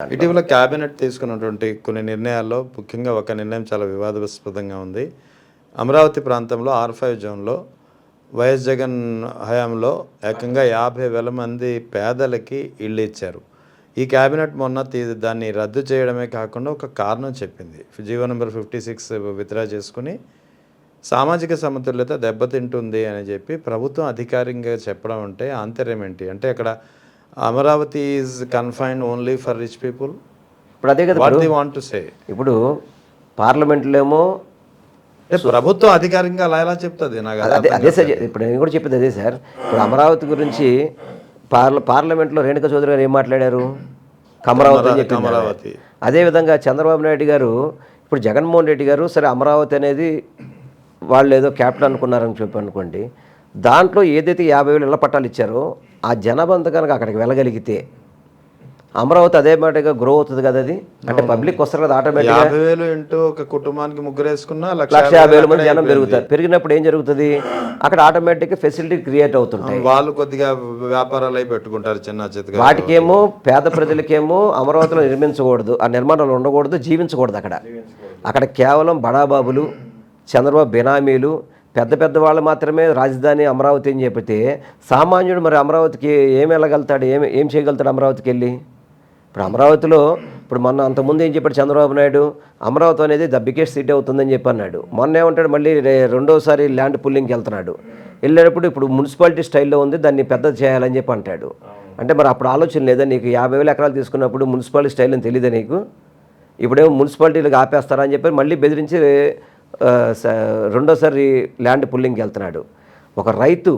దాంట్లో. ఇటీవల క్యాబినెట్ తీసుకున్నటువంటి కొన్ని నిర్ణయాల్లో ముఖ్యంగా ఒక నిర్ణయం చాలా వివాదాస్పదంగా ఉంది. అమరావతి ప్రాంతంలో R5 జోన్‌లో వైఎస్ జగన్ హయాంలో ఏకంగా 50,000 మంది పేదలకి ఇళ్ళు ఇచ్చారు. ఈ క్యాబినెట్ మొన్న దాన్ని రద్దు చేయడమే కాకుండా ఒక కారణం చెప్పింది. జీవో నంబర్ 56 విత్‌డ్రా చేసుకొని సామాజిక సమతుల్యత దెబ్బతింటుంది అని చెప్పి ప్రభుత్వం అధికారికంగా చెప్పడం అంటే ఆంతర్యం ఏంటి? అంటే అక్కడ Amaravati is confined only for rich people. ఇప్పుడు అదే కదా what they want to say? ఇప్పుడు పార్లమెంట్లో ఏమో ప్రభుత్వం అధికారికంగా అలా ఎలా చెప్తుంది? నాకు అదే సార్. ఇప్పుడు నేను కూడా చెప్పేది అదే సార్. ఇప్పుడు అమరావతి గురించి పార్లమెంట్లో రేణుకా చౌదరి గారు ఏం మాట్లాడారు? అమరావతి అని చెప్పి అమరావతి. అదేవిధంగా చంద్రబాబు నాయుడు గారు ఇప్పుడు జగన్మోహన్ రెడ్డి గారు సరే అమరావతి అనేది వాళ్ళు ఏదో క్యాపిటల్ అనుకున్నారని చెప్పి అనుకోండి, దాంట్లో ఏదైతే 50,000 ఇళ్ల పట్టాలు ఇచ్చారో ఆ జనాభా అంతా కనుక అక్కడికి వెళ్ళగలిగితే అమరావతి అదే మాటగా గ్రో అవుతుంది కదా. అది అంటే పబ్లిక్ వస్తారు కదా ఆటోమేటిక్గా. 50,000 ఇంటూ ఒక కుటుంబానికి ముగ్గురు వేసుకున్నా 150,000 మంది జనం పెరుగుతారు. పెరిగినప్పుడు ఏం జరుగుతుంది? అక్కడ ఆటోమేటిక్గా ఫెసిలిటీ క్రియేట్ అవుతుంటాయి. వాళ్ళు కొద్దిగా వ్యాపారాలు అయి పెట్టుకుంటారు చిన్న చితగా. వాటికేమో పేద ప్రజలకేమో అమరావతిలో నిర్మించకూడదు, ఆ నిర్మాణాలు ఉండకూడదు, జీవించకూడదు. అక్కడ కేవలం బడాబాబులు, చంద్రబాబు బినామీలు, పెద్ద పెద్ద వాళ్ళు మాత్రమే రాజధాని అమరావతి అని చెప్పితే సామాన్యుడు మరి అమరావతికి ఏమి వెళ్ళగలుగుతాడు? ఏం చేయగలుగుతాడు అమరావతికి వెళ్ళి? ఇప్పుడు అమరావతిలో ఇప్పుడు మొన్న అంతకుముందు ఏం చెప్పాడు చంద్రబాబు నాయుడు? అమరావతి అనేది ద బిగ్గెస్ట్ సిటీ అవుతుందని చెప్పి అన్నాడు. మొన్న ఏమంటాడు? మళ్ళీ రెండోసారి ల్యాండ్ పుల్లింగ్కి వెళ్తున్నాడు. వెళ్ళేటప్పుడు ఇప్పుడు మున్సిపాలిటీ స్టైల్లో ఉంది, దాన్ని పెద్ద చేయాలని చెప్పి అంటాడు. అంటే మరి అప్పుడు ఆలోచన లేదా నీకు? 50,000 ఎకరాలు తీసుకున్నప్పుడు మున్సిపాలిటీ స్టైల్ అని తెలియదా నీకు? ఇప్పుడేమో మున్సిపాలిటీలకు ఆపేస్తారా అని చెప్పి మళ్ళీ బెదిరించి రెండోసారి ల్యాండ్ పుల్లింగ్కి వెళ్తున్నాడు. ఒక రైతు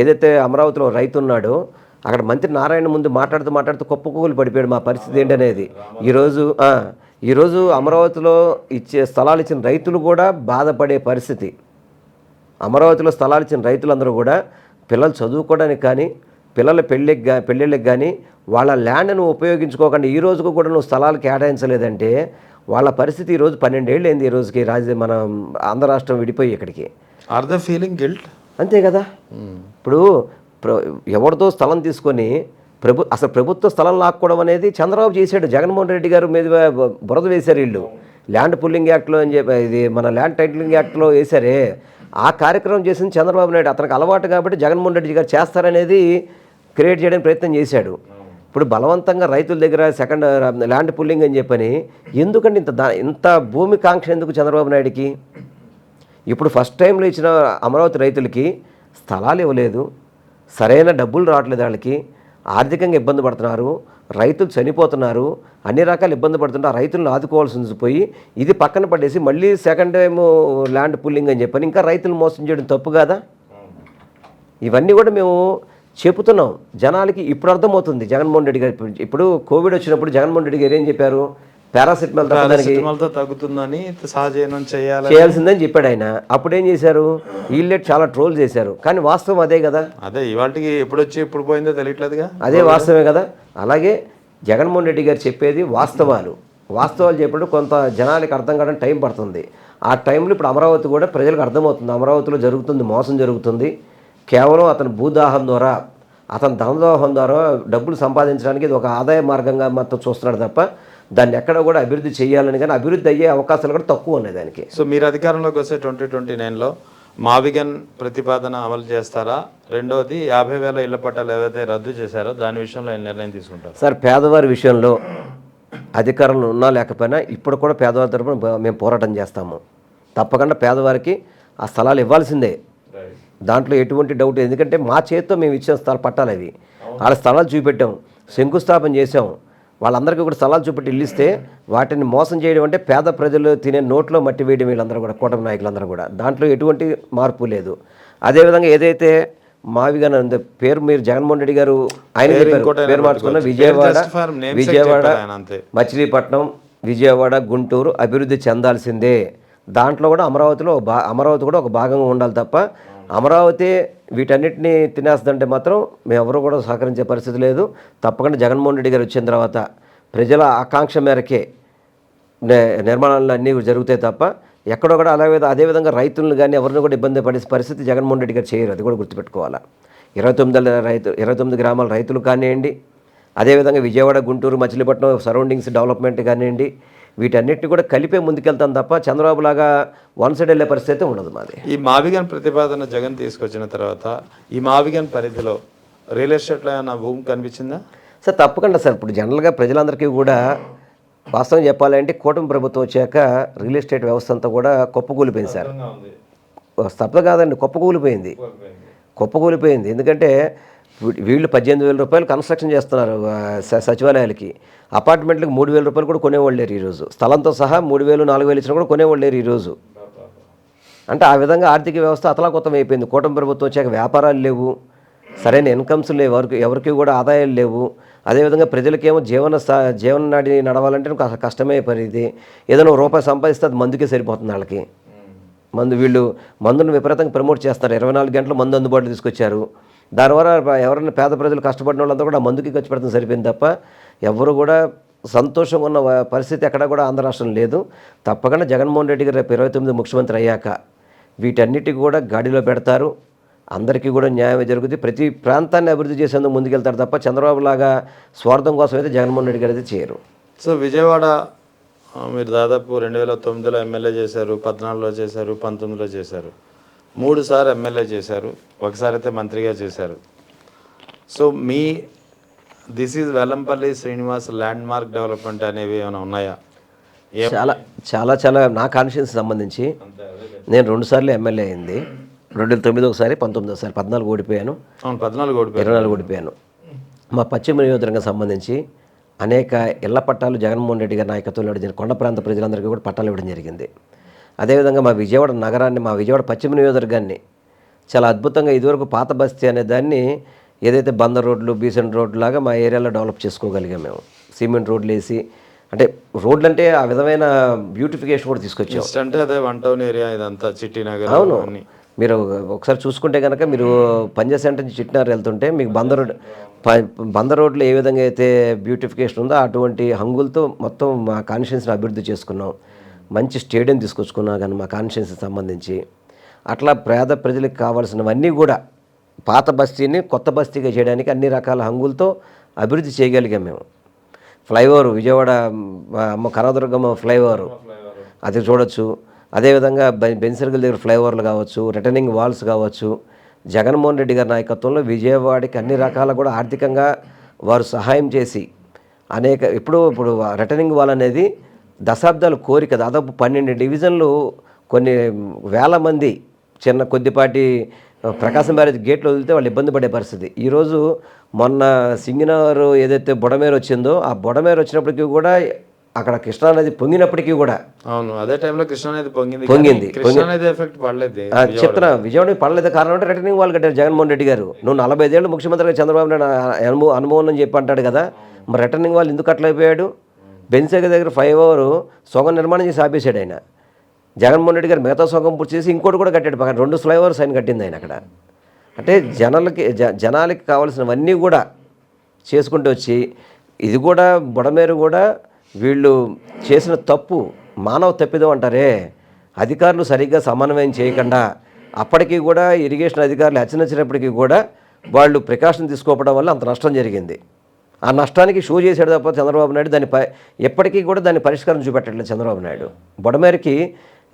ఏదైతే అమరావతిలో రైతు ఉన్నాడో అక్కడ మంత్రి నారాయణ ముందు మాట్లాడుతూ కుప్పకూలు పడిపోయాడు. మా పరిస్థితి ఏంటనేది ఈరోజు అమరావతిలో స్థలాలు ఇచ్చిన రైతులు కూడా బాధపడే పరిస్థితి. అమరావతిలో స్థలాలు ఇచ్చిన రైతులందరూ కూడా పిల్లలు చదువుకోవడానికి కానీ పిల్లల పెళ్ళిళ్ళకి కానీ వాళ్ళ ల్యాండ్ను ఉపయోగించుకోకుండా ఈ రోజుకు కూడా నువ్వు స్థలాలు కేటాయించలేదంటే వాళ్ళ పరిస్థితి ఈరోజు 12 ఏళ్ళు అయింది. ఈ రోజుకి మన ఆంధ్ర రాష్ట్రం విడిపోయి ఇక్కడికి. Are the feeling guilt? అంతే కదా. ఇప్పుడు ఎవరితో స్థలం తీసుకొని అసలు ప్రభుత్వ స్థలం లాక్కోవడం అనేది చంద్రబాబు చేశాడు. జగన్మోహన్ రెడ్డి గారు మీద బురద వేశారు వీళ్ళు. ల్యాండ్ పుల్లింగ్ యాక్ట్లో అని చెప్పి ఇది మన ల్యాండ్ టైటిలింగ్ యాక్ట్లో వేశారే, ఆ కార్యక్రమం చేసింది చంద్రబాబు నాయుడు. అతనికి అలవాటు కాబట్టి జగన్మోహన్ రెడ్డి గారు చేస్తారనేది క్రియేట్ చేయడానికి ప్రయత్నం చేశాడు. ఇప్పుడు బలవంతంగా రైతుల దగ్గర సెకండ్ ల్యాండ్ పుల్లింగ్ అని చెప్పని ఎందుకంటే ఇంత భూమి కాంక్ష ఎందుకు చంద్రబాబు నాయుడికి? ఇప్పుడు ఫస్ట్ టైంలో ఇచ్చిన అమరావతి రైతులకి స్థలాలు ఇవ్వలేదు, సరైన డబ్బులు రావట్లేదు, వాళ్ళకి ఆర్థికంగా ఇబ్బంది పడుతున్నారు, రైతులు చనిపోతున్నారు, అన్ని రకాల ఇబ్బంది పడుతున్నారు. రైతులను ఆదుకోవాల్సి పోయి ఇది పక్కన పడేసి మళ్ళీ సెకండ్ టైం ల్యాండ్ పుల్లింగ్ అని చెప్పని ఇంకా రైతులు మోసం చేయడం తప్పు కాదా? ఇవన్నీ కూడా మేము చెబుతున్నాం జనాలకి. ఇప్పుడు అర్థమవుతుంది జగన్మోహన్ రెడ్డి గారు. ఇప్పుడు కోవిడ్ వచ్చినప్పుడు జగన్మోహన్ రెడ్డి గారు ఏం చెప్పారు? పారాసిటమాల్ తగ్గుతుందని సహజీవనం చేయాల్సిందని చెప్పాడు ఆయన. అప్పుడు ఏం చేశారు? వీళ్ళే చాలా ట్రోల్ చేశారు. కానీ వాస్తవం అదే కదా. అదే ఇవాళకి ఎప్పుడు వచ్చి ఎప్పుడు పోయిందో తెలియట్లేదుగా. అదే వాస్తవమే కదా. అలాగే జగన్మోహన్ రెడ్డి గారు చెప్పేది వాస్తవాలు చెప్పడం కొంత జనాలకి అర్థం కావడం టైం పడుతుంది. ఆ టైంలో ఇప్పుడు అమరావతి కూడా ప్రజలకు అర్థమవుతుంది. అమరావతిలో జరుగుతుంది మోసం జరుగుతుంది. కేవలం అతని భూదాహం ద్వారా, అతని ధనదాహం ద్వారా డబ్బులు సంపాదించడానికి ఇది ఒక ఆదాయ మార్గంగా మాత్రం చూస్తున్నాడు తప్ప దాన్ని ఎక్కడ కూడా అభివృద్ధి చేయాలని కానీ అభివృద్ధి అయ్యే అవకాశాలు కూడా తక్కువ ఉన్నాయి దానికి. సో మీరు అధికారంలోకి వస్తే 2029లో మావిగన్ ప్రతిపాదన అమలు చేస్తారా? రెండోది 50,000 ఇళ్ల పట్టాలు ఏవైతే రద్దు చేశారో దాని విషయంలో నిర్ణయం తీసుకుంటారు? సార్, పేదవారి విషయంలో అధికారంలో ఉన్నా లేకపోయినా ఇప్పుడు కూడా పేదవారి తరపున మేము పోరాటం చేస్తాము. తప్పకుండా పేదవారికి ఆ స్థలాలు ఇవ్వాల్సిందే, దాంట్లో ఎటువంటి డౌట్. ఎందుకంటే మా చేతితో మేము ఇచ్చిన పట్టాలు అవి. వాళ్ళ స్థలాలు చూపెట్టాం, శంకుస్థాపన చేసాం, వాళ్ళందరికీ కూడా స్థలాలు చూపెట్టి ఇల్లిస్తే వాటిని మోసం చేయడం అంటే పేద ప్రజలు తినే నోట్లో మట్టి వేయడం. వీళ్ళందరూ కూడా కూటమి నాయకులందరూ కూడా దాంట్లో ఎటువంటి మార్పు లేదు. అదేవిధంగా ఏదైతే మావిగన్ పేరు మీరు జగన్మోహన్ రెడ్డి గారు ఆయన పేరు మార్చుకున్న విజయవాడ మచిలీపట్నం విజయవాడ గుంటూరు అభివృద్ధి చెందాల్సిందే. దాంట్లో కూడా అమరావతి కూడా ఒక భాగంగా ఉండాలి తప్ప అమరావతి వీటన్నిటినీ తినేస్తుందంటే మాత్రం మేమెవరూ కూడా సహకరించే పరిస్థితి లేదు. తప్పకుండా జగన్మోహన్ రెడ్డి గారు వచ్చిన తర్వాత ప్రజల ఆకాంక్ష మేరకే నిర్మాణాలు అన్నీ జరుగుతాయి తప్ప ఎక్కడో కూడా అదేవిధంగా రైతులను కానీ ఎవరిని కూడా ఇబ్బంది పడే పరిస్థితి జగన్మోహన్ రెడ్డి గారు చేయరు. అది కూడా గుర్తుపెట్టుకోవాలా. 29 గ్రామాల రైతులు కానివ్వండి, అదేవిధంగా విజయవాడ, గుంటూరు, మచిలీపట్నం సరౌండింగ్స్ డెవలప్మెంట్ కానివ్వండి, వీటన్నిటిని కూడా కలిపే ముందుకెళ్తాం తప్ప చంద్రబాబు లాగా వన్ సైడ్ వెళ్ళే పరిస్థితి అయితే ఉండదు మాది. ఈ మావిగన్ ప్రతిపాదన జగన్ తీసుకొచ్చిన తర్వాత ఈ మావిగన్ పరిధిలో రియల్ ఎస్టేట్లో ఏమైనా భూమి కనిపించిందా? సార్ తప్పకుండా సార్, ఇప్పుడు జనరల్గా ప్రజలందరికీ కూడా వాస్తవం చెప్పాలంటే కూటమి ప్రభుత్వం వచ్చాక రియల్ ఎస్టేట్ వ్యవస్థ అంతా కూడా కుప్పకూలిపోయింది సార్. తప్ప కాదండి, కుప్పకూలిపోయింది. ఎందుకంటే వీళ్ళు 18,000 రూపాయలు కన్స్ట్రక్షన్ చేస్తున్నారు సచివాలయాలకి. అపార్ట్మెంట్లకు 3,000 రూపాయలు కూడా కొనేవాళ్ళు లేరు ఈరోజు. స్థలంతో సహా 3,000, 4,000 ఇచ్చినా కూడా కొనేవాళ్ళు లేరు ఈరోజు. అంటే ఆ విధంగా ఆర్థిక వ్యవస్థ అతలాకుతం అయిపోయింది. కూటమి ప్రభుత్వం వచ్చాక వ్యాపారాలు లేవు, సరైన ఇన్కమ్స్ లేవు, ఎవరికి కూడా ఆదాయాలు లేవు. అదేవిధంగా ప్రజలకేమో జీవన నాడి నడవాలంటే కష్టమే పరిధి. ఏదైనా రూపాయి సంపాదిస్తే అది మందుకే సరిపోతుంది వాళ్ళకి. వీళ్ళు మందును విపరీతంగా ప్రమోట్ చేస్తారు. 24 గంటలు మందు అందుబాటులో తీసుకొచ్చారు. దానివల్ల ఎవరైనా పేద ప్రజలు కష్టపడిన వాళ్ళంతా కూడా మందుకి ఖర్చు పెడతాం సరిపోయింది తప్ప ఎవరు కూడా సంతోషంగా ఉన్న పరిస్థితి ఎక్కడా కూడా ఆంధ్ర రాష్ట్రం లేదు. తప్పకుండా జగన్మోహన్ రెడ్డి గారు రేపు 29 ముఖ్యమంత్రి అయ్యాక వీటన్నిటికి కూడా గాడిలో పెడతారు. అందరికీ కూడా న్యాయం జరుగుతుంది. ప్రతి ప్రాంతాన్ని అభివృద్ధి చేసేందుకు ముందుకెళ్తారు తప్ప చంద్రబాబు లాగా స్వార్థం కోసం అయితే జగన్మోహన్ రెడ్డి గారు అయితే చేయరు. సో విజయవాడ మీరు దాదాపు 2009లో ఎమ్మెల్యే చేశారు, 14లో చేశారు, 19లో చేశారు, 3 సార్లు ఎమ్మెల్యే చేశారు, ఒకసారి అయితే మంత్రిగా చేశారు. So this is Vellampalli Srinivas land mark development అనేవి ఏమైనా ఉన్నాయా? చాలా చాలా చాలా నా కాన్షియన్స్ సంబంధించి నేను 2 సార్లు ఎమ్మెల్యే అయింది. 2009 ఒకసారి, 19 ఒకసారి, 14 ఓడిపోయాను, 24 ఓడిపోయాను. మా పశ్చిమ నియోజకవర్గం సంబంధించి అనేక ఇళ్ల పట్టాలు జగన్మోహన్ రెడ్డి గారి నాయకత్వంలో ఇవ్వడం, కొండ ప్రాంత ప్రజలందరికీ కూడా పట్టాలు ఇవ్వడం జరిగింది. అదేవిధంగా మా విజయవాడ నగరాన్ని, మా విజయవాడ పశ్చిమ నియోజకవర్గాన్ని చాలా అద్భుతంగా ఇదివరకు పాత బస్తీ అనే దాన్ని ఏదైతే బందర్ రోడ్లు, బీసెంట్ రోడ్లు లాగా మా ఏరియాలో డెవలప్ చేసుకోగలిగాం మేము. సిమెంట్ రోడ్లు వేసి, అంటే రోడ్లు అంటే ఆ విధమైన బ్యూటిఫికేషన్ కూడా తీసుకొచ్చాం. అంటే అదే 1 టౌన్ ఏరియా ఇదంతా చిట్టినగర్. అవును, మీరు ఒకసారి చూసుకుంటే కనుక మీరు పంజా సెంటర్ నుంచి చిట్టినగర్ వెళ్తుంటే మీకు బందర్ రోడ్లో ఏ విధంగా అయితే బ్యూటిఫికేషన్ ఉందో అటువంటి హంగులతో మొత్తం మా కాన్స్టిట్యున్సీని అభివృద్ధి చేసుకున్నాం. మంచి స్టేడియం తీసుకొచ్చుకున్నాం కానీ మా కాన్స్టిట్యున్సీకి సంబంధించి అట్లా పేద ప్రజలకు కావాల్సినవన్నీ కూడా పాత బస్తీని కొత్త బస్తీగా చేయడానికి అన్ని రకాల హంగులతో అభివృద్ధి చేయగలిగాం మేము. ఫ్లైఓవర్ విజయవాడ కనకదుర్గమ్మ ఫ్లైఓవర్ అది చూడొచ్చు. అదేవిధంగా బెన్సర్గల్ దగ్గర ఫ్లైఓవర్లు కావచ్చు, రిటర్నింగ్ వాల్స్ కావచ్చు. జగన్మోహన్ రెడ్డి గారి నాయకత్వంలో విజయవాడకి అన్ని రకాల కూడా ఆర్థికంగా వారు సహాయం చేసి ఇప్పుడు రిటర్నింగ్ వాల్ అనేది దశాబ్దాల కోరిక. దాదాపు 12 డివిజన్లు, కొన్ని వేల మంది కొద్దిపాటి ప్రకాశం బ్యారేజ్ గేట్లు వదిలితే వాళ్ళు ఇబ్బంది పడే పరిస్థితి. ఈరోజు మొన్న సింగినగర్ ఏదైతే బుడమేరు వచ్చిందో ఆ బుడమేరు వచ్చినప్పటికీ కూడా అక్కడ కృష్ణానది పొంగినప్పటికీ కూడా, అవును అదే టైంలో కృష్ణానది పొంగింది. కృష్ణానది ఎఫెక్ట్ పడలేదు. చెప్తున్నా, విజయవాడ పడలేదు. కారణం అంటే రిటర్నింగ్ వాళ్ళు కట్టారు జగన్మోహన్ రెడ్డి గారు. నువ్వు 45 ఏళ్ళు ముఖ్యమంత్రిగా చంద్రబాబు నాయుడు అనుభవం అని చెప్పి అంటాడు కదా, మరి రిటర్నింగ్ వాళ్ళు ఎందుకు అట్లయిపోయాడు? బెన్సేగర్ దగ్గర ఫ్లైఓవర్ సొగం నిర్మాణం చేసి ఆపేశాడు ఆయన. జగన్మోహన్ రెడ్డి గారు మిగతా సొగం పూర్తి చేసి ఇంకోటి కూడా కట్టాడు. పక్కన 2 ఫ్లైఓవర్స్ ఆయన కట్టింది ఆయన అక్కడ. అంటే జనాలకి కావాల్సినవన్నీ కూడా చేసుకుంటూ వచ్చి, ఇది కూడా బుడమేరు కూడా వీళ్ళు చేసిన తప్పు మానవ తప్పిదం అంటారే, అధికారులు సరిగ్గా సమన్వయం చేయకుండా అప్పటికీ కూడా ఇరిగేషన్ అధికారులు హెచ్చరించినప్పటికీ కూడా వాళ్ళు ప్రికాషన్ తీసుకోవడం వల్ల అంత నష్టం జరిగింది. ఆ నష్టానికి షో చేశాడు తప్ప చంద్రబాబు నాయుడు ఎప్పటికీ కూడా దాన్ని పరిష్కారం చూపెట్టట్లేదు చంద్రబాబు నాయుడు. బుడమేరుకి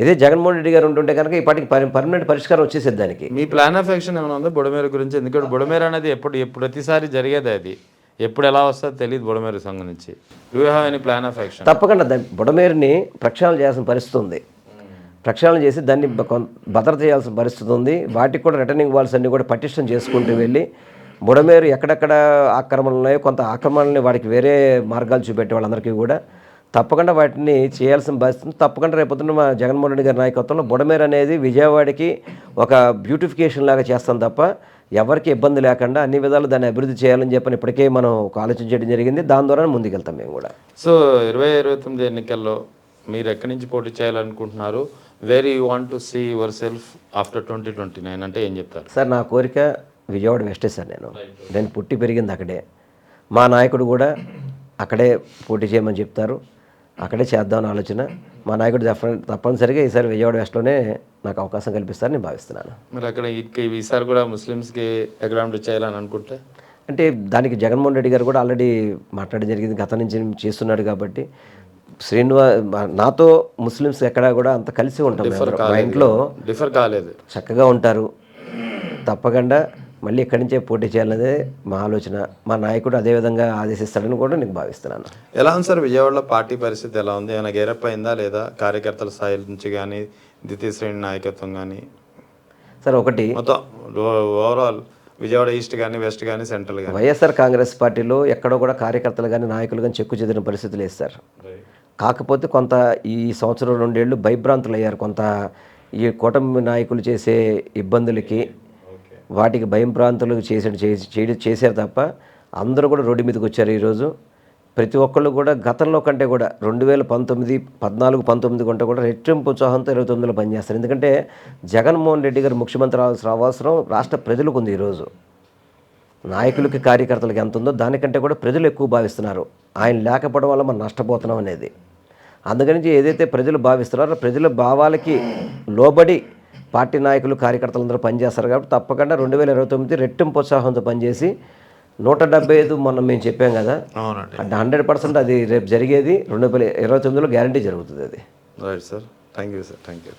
ఇదే జగన్మోహన్ రెడ్డి గారు ఉంటుంటే కనుక ఇప్పటికి పర్మనెంట్ పరిష్కారం వచ్చేసేది దానికి. మీ ప్లాన్ ఆఫ్ యాక్షన్ ఏమైనా ఉందా బుడమేరు గురించి? ఎందుకంటే బుడమేరు అనేది ప్రతిసారి జరిగేది, అది ఎప్పుడు ఎలా వస్తుందో తెలియదు. బుడమేరు సంబంధించి do you have any plan of action? తప్పకుండా బుడమేరుని ప్రక్షాళన చేయాల్సిన పరిస్థితి ఉంది. ప్రక్షాళన చేసి దాన్ని భద్రత చేయాల్సిన పరిస్థితి ఉంది. వాటికి కూడా రిటర్నింగ్ వాల్స్ అన్నీ కూడా పటిష్టం చేసుకుంటూ వెళ్ళి బుడమేరు ఎక్కడెక్కడ ఆక్రమణలు ఉన్నాయో కొంత ఆక్రమణని వాడికి వేరే మార్గాలు చూపెట్టే వాళ్ళందరికీ కూడా తప్పకుండా వాటిని చేయాల్సిన బాధ్యత. తప్పకుండా రేపొద్దున మా జగన్మోహన్ రెడ్డి గారి నాయకత్వంలో బుడమేరు అనేది విజయవాడకి ఒక బ్యూటిఫికేషన్ లాగా చేస్తాం తప్ప ఎవరికి ఇబ్బంది లేకుండా అన్ని విధాలు దాన్ని అభివృద్ధి చేయాలని చెప్పని ఇప్పటికే మనం ఒక ఆలోచన చేయడం జరిగింది. దాని ద్వారా ముందుకెళ్తాం మేము కూడా. సో 2029 ఎన్నికల్లో మీరు ఎక్కడి నుంచి పోటీ చేయాలనుకుంటున్నారు? Where you want to see yourself after 2029 అంటే ఏం చెప్తారు? సార్ నా కోరిక విజయవాడ వెస్టే సార్. నేను పుట్టి పెరిగింది అక్కడే. మా నాయకుడు కూడా అక్కడే పోటీ చేయమని చెప్తారు, అక్కడే చేద్దామని ఆలోచన. మా నాయకుడు తప్పనిసరిగా ఈసారి విజయవాడ వెస్ట్లోనే నాకు అవకాశం కల్పిస్తారని నేను భావిస్తున్నాను. మరి అక్కడ ఈసారి కూడా ముస్లిమ్స్కి ఎగ్రాండ్ చేయాలని అనుకుంటే అంటే దానికి జగన్మోహన్ రెడ్డి గారు కూడా ఆల్రెడీ మాట్లాడడం జరిగింది, గతం నుంచి చేస్తున్నాడు కాబట్టి. నాతో ముస్లిమ్స్ ఎక్కడా కూడా అంత కలిసి ఉంటాం మేము. మా ఇంట్లో డిఫర్ కాలేదు. చక్కగా ఉంటారు. తప్పకుండా మళ్ళీ ఇక్కడి నుంచే పోటీ చేయాలనేదే మా ఆలోచన. మా నాయకుడు అదేవిధంగా ఆదేశిస్తాడని కూడా నేను భావిస్తున్నాను. ఎలా ఉంది సార్ విజయవాడలో పార్టీ పరిస్థితి ఎలా ఉంది? ఏమైనా గేరప్ అయిందా లేదా? కార్యకర్తల స్థాయి నుంచి కానీ ద్వితీయ శ్రేణి నాయకత్వం కానీ సార్ ఒకటి మొత్తం ఓవరాల్ విజయవాడ ఈస్ట్ కానీ వెస్ట్ కానీ సెంట్రల్ కానీ వైఎస్ఆర్ కాంగ్రెస్ పార్టీలో ఎక్కడో కూడా కార్యకర్తలు కానీ నాయకులు కానీ చెక్కు చెదిరిన పరిస్థితులు వేస్తారు. కాకపోతే కొంత ఈ సంవత్సరం 2 ఏళ్ళు భయభ్రాంతులు అయ్యారు. కొంత ఈ కూటమి నాయకులు చేసే ఇబ్బందులకి వాటికి భయం ప్రాంతాలు చేశారు తప్ప అందరూ కూడా రోడ్డు మీదకి వచ్చారు. ఈరోజు ప్రతి ఒక్కళ్ళు కూడా గతంలో కంటే కూడా 2019, 14, 19 కంటే కూడా రెట్టింపు ఉత్సాహంతో 29లో పనిచేస్తారు. ఎందుకంటే జగన్మోహన్ రెడ్డి గారు ముఖ్యమంత్రి అవసరం రాష్ట్ర ప్రజలకు ఉంది. ఈరోజు నాయకులకి కార్యకర్తలకి ఎంత ఉందో దానికంటే కూడా ప్రజలు ఎక్కువ భావిస్తున్నారు. ఆయన లేకపోవడం వల్ల మనం నష్టపోతున్నాం అనేది. అందుకని ఏదైతే ప్రజలు భావిస్తున్నారో ప్రజల భావాలకి లోబడి పార్టీ నాయకులు కార్యకర్తలందరూ పనిచేస్తారు కాబట్టి తప్పకుండా 2029 రెట్టింపు ఉత్సాహంతో పనిచేసి 175 మొన్న మేము చెప్పాం కదా, 100% అది రేపు జరిగేది. 2029లో గ్యారంటీ జరుగుతుంది అది. Right sir, thank you sir, thank you.